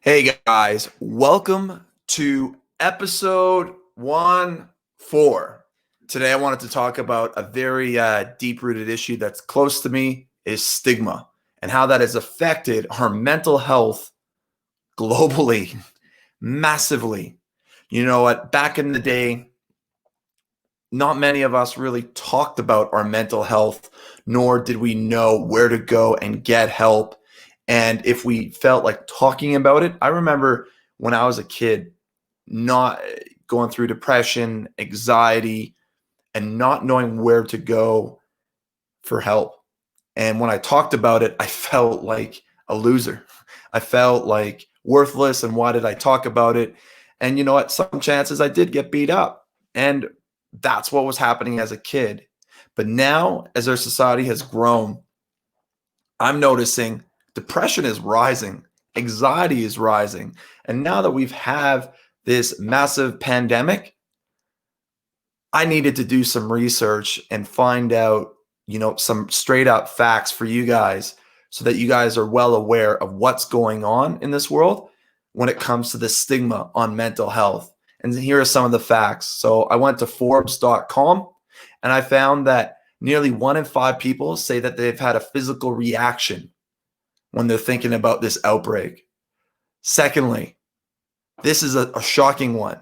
Hey guys, welcome to episode 14. Today I wanted to talk about a very deep-rooted issue that's close to me is stigma and how that has affected our mental health globally, massively. You know what? Back in the day, not many of us really talked about our mental health, nor did we know where to go and get help. And if we felt like talking about it, I remember when I was a kid, not going through depression, anxiety, and not knowing where to go for help. And when I talked about it, I felt like a loser. I felt like worthless. And why did I talk about it? And you know what? Some chances I did get beat up. And that's what was happening as a kid. But now, as our society has grown, I'm noticing depression is rising, anxiety is rising. And now that we've had this massive pandemic, I needed to do some research and find out, some straight up facts for you guys so that you guys are well aware of what's going on in this world when it comes to the stigma on mental health. And here are some of the facts. So I went to Forbes.com and I found that nearly 1 in 5 people say that they've had a physical reaction when they're thinking about this outbreak. Secondly, this is a shocking one.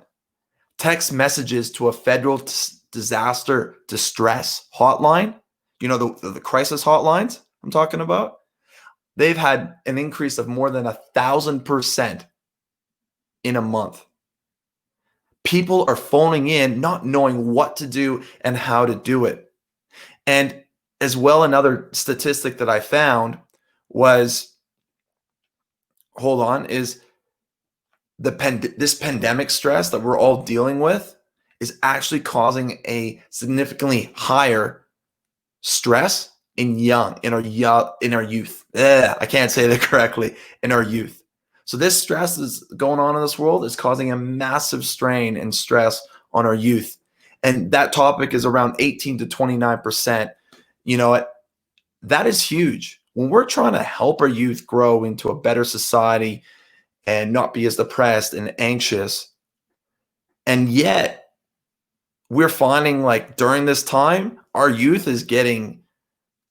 Text messages to a federal disaster distress hotline, the crisis hotlines I'm talking about, they've had an increase of more than 1,000% in a month. People are phoning in, not knowing what to do and how to do it. And as well, another statistic that I found was, is this pandemic stress that we're all dealing with is actually causing a significantly higher stress in our youth. I can't say that correctly. In our youth. So this stress is going on in this world is causing a massive strain and stress on our youth. And that topic is around 18 to 29%. You know what? That is huge. When we're trying to help our youth grow into a better society and not be as depressed and anxious, and yet we're finding like during this time, our youth is getting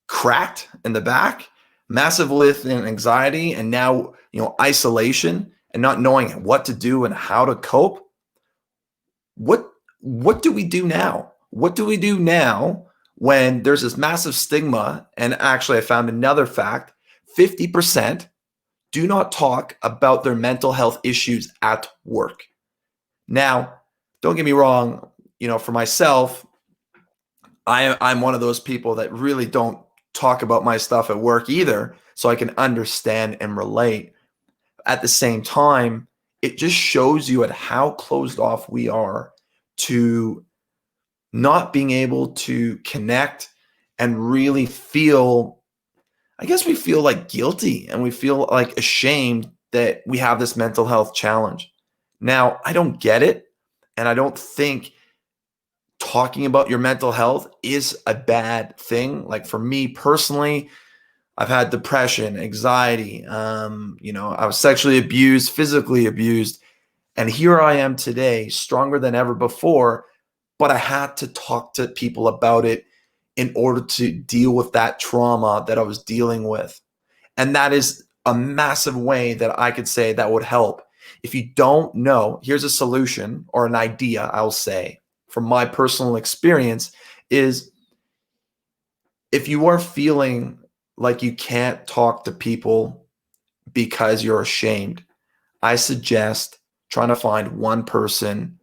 cracked in the back, massive lift in anxiety, and now, isolation and not knowing what to do and how to cope. What do we do now? What do we do now when there's this massive stigma? And actually, I found another fact: 50% do not talk about their mental health issues at work. Now, don't get me wrong, for myself, I'm one of those people that really don't talk about my stuff at work either, so I can understand and relate. At the same time, it just shows you at how closed off we are to not being able to connect and really feel, I guess we feel like guilty and we feel like ashamed that we have this mental health challenge. Now, I don't get it. And I don't think talking about your mental health is a bad thing. Like for me personally, I've had depression, anxiety. I was sexually abused, physically abused. And here I am today, stronger than ever before. But I had to talk to people about it in order to deal with that trauma that I was dealing with. And that is a massive way that I could say that would help. If you don't know, here's a solution or an idea, I'll say, from my personal experience, is if you are feeling like you can't talk to people because you're ashamed, I suggest trying to find one person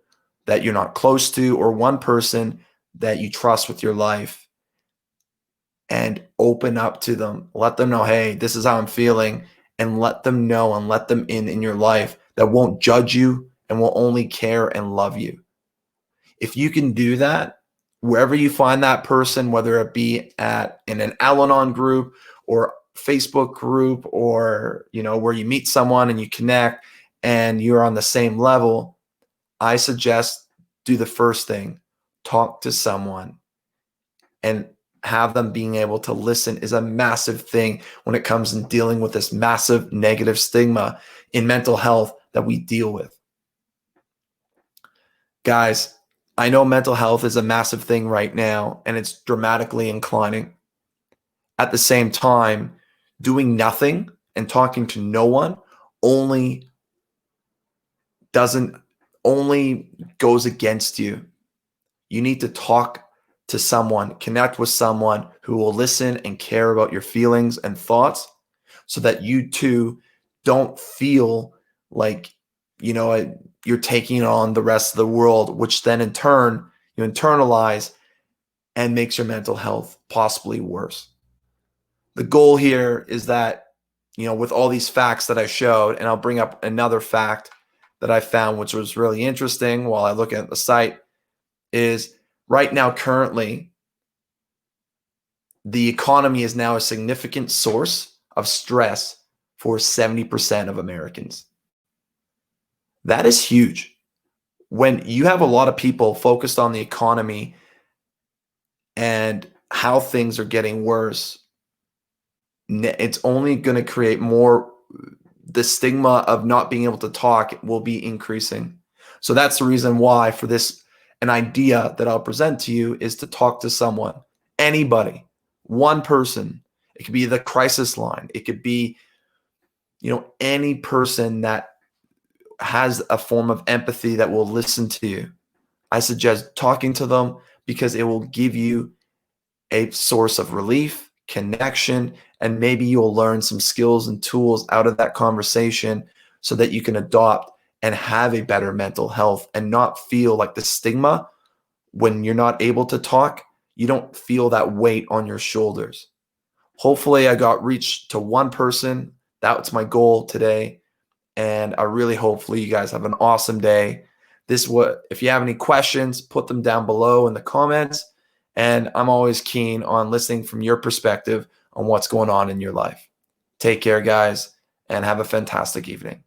that you're not close to or one person that you trust with your life and open up to them. Let them know, hey, this is how I'm feeling, and let them know and let them in your life that won't judge you and will only care and love you. If you can do that, wherever you find that person, whether it be in an Al-Anon group or Facebook group or, where you meet someone and you connect and you're on the same level, I suggest do the first thing, talk to someone and have them being able to listen is a massive thing when it comes in dealing with this massive negative stigma in mental health that we deal with. Guys, I know mental health is a massive thing right now and it's dramatically inclining. At the same time, doing nothing and talking to no one only doesn't only goes against you. You need to talk to someone, connect with someone who will listen and care about your feelings and thoughts so that you too don't feel like, you're taking on the rest of the world, which then in turn you internalize and makes your mental health possibly worse. The goal here is that, with all these facts that I showed, and I'll bring up another fact that I found, which was really interesting while I look at the site, is right now, currently, the economy is now a significant source of stress for 70% of Americans. That is huge. When you have a lot of people focused on the economy and how things are getting worse, it's only going to create more. The stigma of not being able to talk will be increasing. So that's the reason why for this, an idea that I'll present to you is to talk to someone, anybody, one person. It could be the crisis line. It could be, any person that has a form of empathy that will listen to you. I suggest talking to them because it will give you a source of relief, connection, and maybe you'll learn some skills and tools out of that conversation so that you can adopt and have a better mental health and not feel like the stigma when you're not able to talk. You don't feel that weight on your shoulders. Hopefully I got reached to one person. That's my goal today. And I really hopefully you guys have an awesome day. If you have any questions, put them down below in the comments. And I'm always keen on listening from your perspective on what's going on in your life. Take care, guys, and have a fantastic evening.